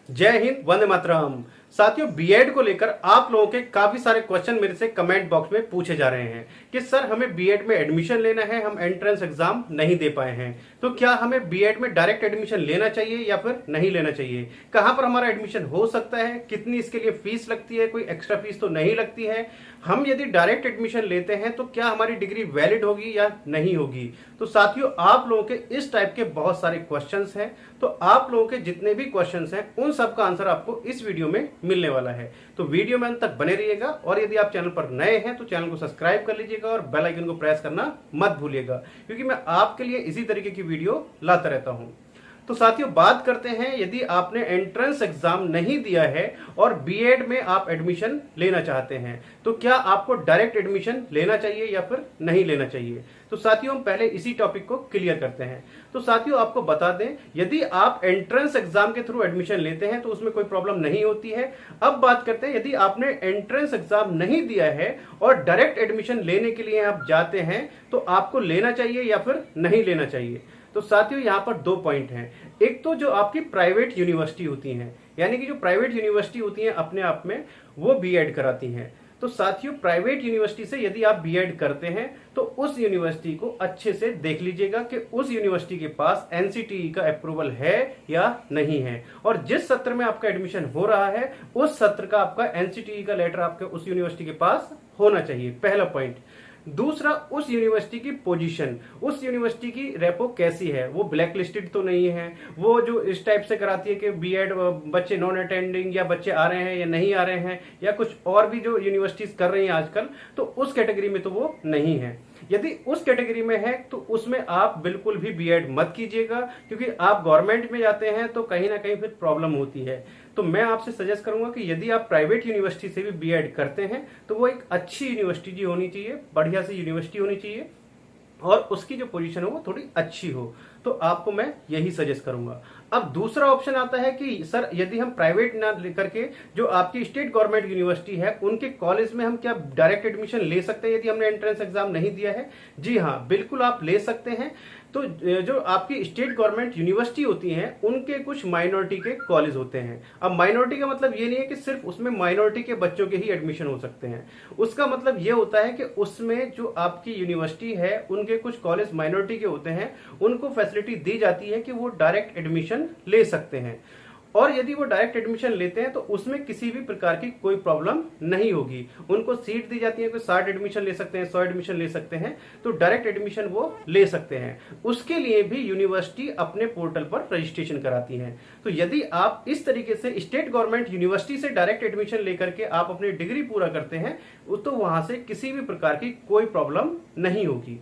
जय हिंद, वंदे मातरम। साथियों, बीएड को लेकर आप लोगों के काफी सारे क्वेश्चन मेरे से कमेंट बॉक्स में पूछे जा रहे हैं कि सर हमें बीएड में एडमिशन लेना है, हम एंट्रेंस एग्जाम नहीं दे पाए हैं, तो क्या हमें बीएड में डायरेक्ट एडमिशन लेना चाहिए या फिर नहीं लेना चाहिए? कहां पर हमारा एडमिशन हो सकता है? कितनी इसके लिए फीस लगती है? कोई एक्स्ट्रा फीस तो नहीं लगती है? हम यदि डायरेक्ट एडमिशन लेते हैं तो क्या हमारी डिग्री वैलिड होगी या नहीं होगी? तो साथियों, आप लोगों के इस टाइप के बहुत सारे क्वेश्चंस हैं, तो आप लोगों के जितने भी क्वेश्चंस हैं उन सब का आंसर आपको इस वीडियो में मिलने वाला है। तो वीडियो में अंत तक बने रहिएगा और यदि आप चैनल पर नए हैं तो चैनल को सब्सक्राइब कर लीजिएगा और बेल आइकन को प्रेस करना मत भूलिएगा, क्योंकि मैं आपके लिए इसी तरीके की वीडियो लाता रहता हूं। तो साथियों, बात करते हैं, यदि आपने एंट्रेंस एग्जाम नहीं दिया है और बीएड में आप एडमिशन लेना चाहते हैं तो क्या आपको डायरेक्ट एडमिशन लेना चाहिए या फिर नहीं लेना चाहिए? तो साथियों, हम पहले इसी टॉपिक को क्लियर करते हैं। तो साथियों, आपको बता दें, यदि आप एंट्रेंस एग्जाम के थ्रू एडमिशन लेते हैं तो उसमें कोई प्रॉब्लम नहीं होती है। अब बात करते हैं, यदि आपने एंट्रेंस एग्जाम नहीं दिया है और डायरेक्ट एडमिशन लेने के लिए आप जाते हैं तो आपको लेना चाहिए या फिर नहीं लेना चाहिए? तो साथियों, यहां पर दो पॉइंट हैं। एक तो जो आपकी प्राइवेट यूनिवर्सिटी होती हैं, यानी कि जो प्राइवेट यूनिवर्सिटी होती हैं अपने आप में वो बीएड कराती हैं। तो साथियों, प्राइवेट यूनिवर्सिटी से यदि आप बीएड करते हैं तो उस यूनिवर्सिटी को अच्छे से देख लीजिएगा कि उस यूनिवर्सिटी के पास एनसीटीई का अप्रूवल है या नहीं है, और जिस सत्र में आपका एडमिशन हो रहा है उस सत्र का आपका एनसीटीई का लेटर आपके उस यूनिवर्सिटी के पास होना चाहिए, पहला पॉइंट। दूसरा, उस यूनिवर्सिटी की पोजीशन, उस यूनिवर्सिटी की रेपो कैसी है, वो ब्लैक लिस्टेड तो नहीं है, वो जो इस टाइप से कराती है कि बीएड बच्चे नॉन अटेंडिंग या बच्चे आ रहे हैं या नहीं आ रहे हैं, या कुछ और भी जो यूनिवर्सिटीज कर रही हैं आजकल, तो उस कैटेगरी में तो वो नहीं है। यदि उस कैटेगरी में है तो उसमें आप बिल्कुल भी बीएड मत कीजिएगा, क्योंकि आप गवर्नमेंट में जाते हैं तो कहीं ना कहीं फिर प्रॉब्लम होती है। तो मैं आपसे सजेस्ट करूंगा कि यदि आप प्राइवेट यूनिवर्सिटी से भी बीएड करते हैं तो वो एक अच्छी यूनिवर्सिटी होनी चाहिए, बढ़िया सी यूनिवर्सिटी होनी चाहिए, और उसकी जो पोजीशन हो वो थोड़ी अच्छी हो। तो आपको मैं यही सजेस्ट करूंगा। अब दूसरा ऑप्शन आता है कि सर यदि हम प्राइवेट ना लेकर के जो आपकी स्टेट गवर्नमेंट यूनिवर्सिटी है उनके कॉलेज में हम क्या डायरेक्ट एडमिशन ले सकते हैं यदि हमने एंट्रेंस एग्जाम नहीं दिया है? जी हाँ, बिल्कुल आप ले सकते हैं। तो जो आपकी स्टेट गवर्नमेंट यूनिवर्सिटी होती हैं उनके कुछ माइनॉरिटी के कॉलेज होते हैं। अब माइनॉरिटी का मतलब ये नहीं है कि सिर्फ उसमें माइनॉरिटी के बच्चों के ही एडमिशन हो सकते हैं। उसका मतलब ये होता है कि उसमें जो आपकी यूनिवर्सिटी है उनके कुछ कॉलेज माइनॉरिटी के होते हैं, उनको फैसिलिटी दी जाती है कि वो डायरेक्ट एडमिशन ले सकते हैं, और यदि वो डायरेक्ट एडमिशन लेते हैं तो उसमें किसी भी प्रकार की कोई प्रॉब्लम नहीं होगी। उनको सीट दी जाती है, कोई 60 एडमिशन ले सकते हैं, 100 एडमिशन ले सकते हैं, तो डायरेक्ट एडमिशन वो ले सकते हैं। उसके लिए भी यूनिवर्सिटी अपने पोर्टल पर रजिस्ट्रेशन कराती है। तो यदि आप इस तरीके से स्टेट गवर्नमेंट यूनिवर्सिटी से डायरेक्ट एडमिशन लेकर के आप अपनी डिग्री पूरा करते हैं तो वहां से किसी भी प्रकार की कोई प्रॉब्लम नहीं होगी।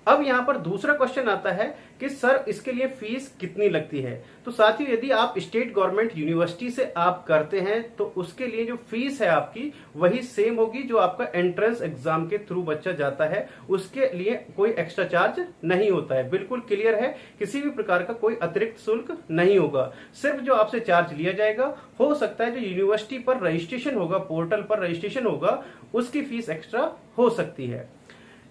अब यहां पर दूसरा क्वेश्चन आता है कि सर इसके लिए फीस कितनी लगती है? तो साथियों, यदि आप स्टेट गवर्नमेंट यूनिवर्सिटी से आप करते हैं तो उसके लिए जो फीस है आपकी वही सेम होगी जो आपका एंट्रेंस एग्जाम के थ्रू बच्चा जाता है, उसके लिए कोई एक्स्ट्रा चार्ज नहीं होता है। बिल्कुल क्लियर है, किसी भी प्रकार का कोई अतिरिक्त शुल्क नहीं होगा। सिर्फ जो आपसे चार्ज लिया जाएगा, हो सकता है जो यूनिवर्सिटी पर रजिस्ट्रेशन होगा, पोर्टल पर रजिस्ट्रेशन होगा, उसकी फीस एक्स्ट्रा हो सकती है।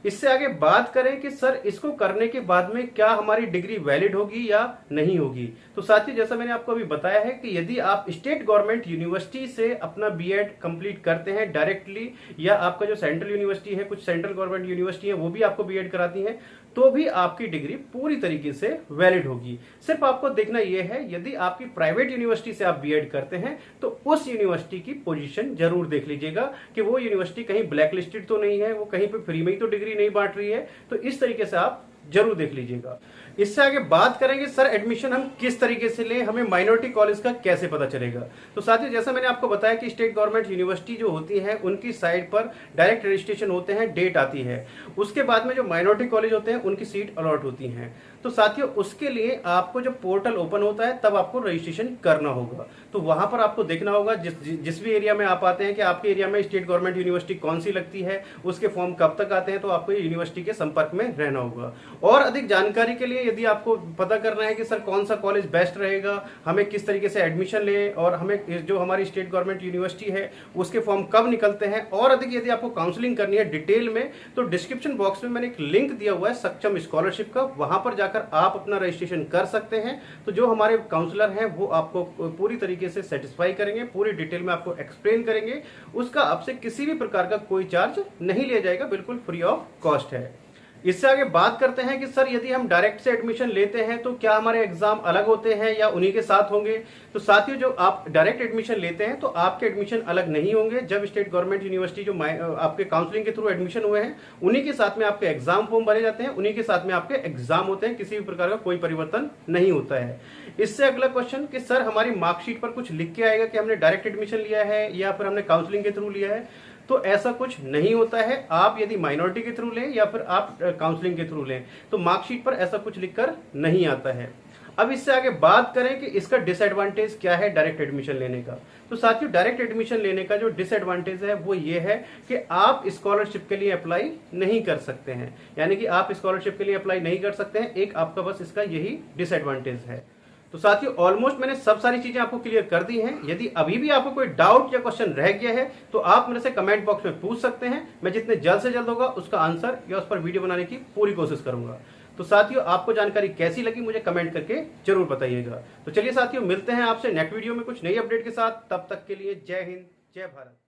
इससे आगे बात करें कि सर इसको करने के बाद में क्या हमारी डिग्री वैलिड होगी या नहीं होगी? तो साथियों, जैसा मैंने आपको अभी बताया है कि यदि आप स्टेट गवर्नमेंट यूनिवर्सिटी से अपना बीएड कंप्लीट करते हैं डायरेक्टली, या आपका जो सेंट्रल यूनिवर्सिटी है, कुछ सेंट्रल गवर्नमेंट यूनिवर्सिटी है वो भी आपको बीएड कराती है, तो भी आपकी डिग्री पूरी तरीके से वैलिड होगी। सिर्फ आपको देखना यह है, यदि आपकी प्राइवेट यूनिवर्सिटी से आप बीएड करते हैं तो उस यूनिवर्सिटी की पोजीशन जरूर देख लीजिएगा कि वो यूनिवर्सिटी कहीं ब्लैक लिस्टेड तो नहीं है, वो कहीं पे फ्री में ही तो डिग्री नहीं बांट रही है। तो इस तरीके से आप जरूर देख लीजिएगा। इससे आगे बात करेंगे सर एडमिशन हम किस तरीके से लें, हमें माइनॉरिटी कॉलेज का कैसे पता चलेगा? तो साथियों, जैसा मैंने आपको बताया कि स्टेट गवर्नमेंट यूनिवर्सिटी जो होती है उनकी साइट पर डायरेक्ट रजिस्ट्रेशन होते हैं, डेट आती है, उसके बाद में जो माइनॉरिटी कॉलेज होते हैं उनकी सीट अलॉट होती हैं। तो साथियों, उसके लिए आपको जो पोर्टल ओपन होता है तब आपको रजिस्ट्रेशन करना होगा। तो वहां पर आपको देखना होगा जिस भी एरिया में आप आते हैं कि आपके एरिया में स्टेट गवर्नमेंट यूनिवर्सिटी कौन सी लगती है, उसके फॉर्म कब तक आते हैं, तो आपको यूनिवर्सिटी के संपर्क में रहना होगा। और अधिक जानकारी के लिए यदि आपको पता करना है कि सर कौन सा कॉलेज बेस्ट रहेगा, हमें किस तरीके से एडमिशन ले, और हमें जो हमारी स्टेट गवर्नमेंट यूनिवर्सिटी है उसके फॉर्म कब निकलते हैं, और अधिक यदि आपको काउंसलिंग करनी है डिटेल में, तो डिस्क्रिप्शन बॉक्स में मैंने एक लिंक दिया हुआ है सक्षम स्कॉलरशिप का, वहां पर जाकर जाकर आप अपना रजिस्ट्रेशन कर सकते हैं। तो जो हमारे काउंसलर हैं वो आपको पूरी तरीके से सेटिस्फाई करेंगे, पूरी डिटेल में आपको एक्सप्लेन करेंगे। उसका आपसे किसी भी प्रकार का कोई चार्ज नहीं लिया जाएगा, बिल्कुल फ्री ऑफ कॉस्ट है। इससे आगे बात करते हैं कि सर यदि हम डायरेक्ट से एडमिशन लेते हैं तो क्या हमारे एग्जाम अलग होते हैं या उन्हीं के साथ होंगे। तो साथियों, जो आप डायरेक्ट एडमिशन लेते हैं तो आपके एडमिशन अलग नहीं होंगे। जब स्टेट गवर्नमेंट यूनिवर्सिटी जो आपके काउंसलिंग के थ्रू एडमिशन हुए हैं उन्हीं के साथ में आपके एग्जाम फॉर्म भरे जाते हैं, उन्हीं के साथ में आपके एग्जाम होते हैं, किसी भी प्रकार का कोई परिवर्तन नहीं होता है। इससे अगला क्वेश्चन कि सर हमारी मार्कशीट पर कुछ लिख के आएगा कि हमने डायरेक्ट एडमिशन लिया है या फिर हमने काउंसलिंग के थ्रू लिया है। तो ऐसा कुछ नहीं होता है। आप यदि माइनॉरिटी के थ्रू लें या फिर आप काउंसलिंग के थ्रू लें तो मार्कशीट पर ऐसा कुछ लिखकर नहीं आता है। अब इससे आगे बात करें कि इसका डिसएडवांटेज क्या है डायरेक्ट एडमिशन लेने का। तो साथियों, डायरेक्ट एडमिशन लेने का जो डिसएडवांटेज है वो ये है कि आप स्कॉलरशिप के लिए अप्लाई नहीं कर सकते हैं, यानी कि आप स्कॉलरशिप के लिए अप्लाई नहीं कर सकते हैं। एक आपका बस इसका यही डिसएडवांटेज है। तो साथियों, ऑलमोस्ट मैंने सब सारी चीजें आपको क्लियर कर दी हैं। यदि अभी भी आपको कोई डाउट या क्वेश्चन रह गया है तो आप मेरे से कमेंट बॉक्स में पूछ सकते हैं। मैं जितने जल्द से जल्द होगा उसका आंसर या उस पर वीडियो बनाने की पूरी कोशिश करूंगा। तो साथियों, आपको जानकारी कैसी लगी मुझे कमेंट करके जरूर बताइएगा। तो चलिए साथियों, मिलते हैं आपसे नेक्स्ट वीडियो में कुछ नई अपडेट के साथ। तब तक के लिए जय हिंद, जय भारत।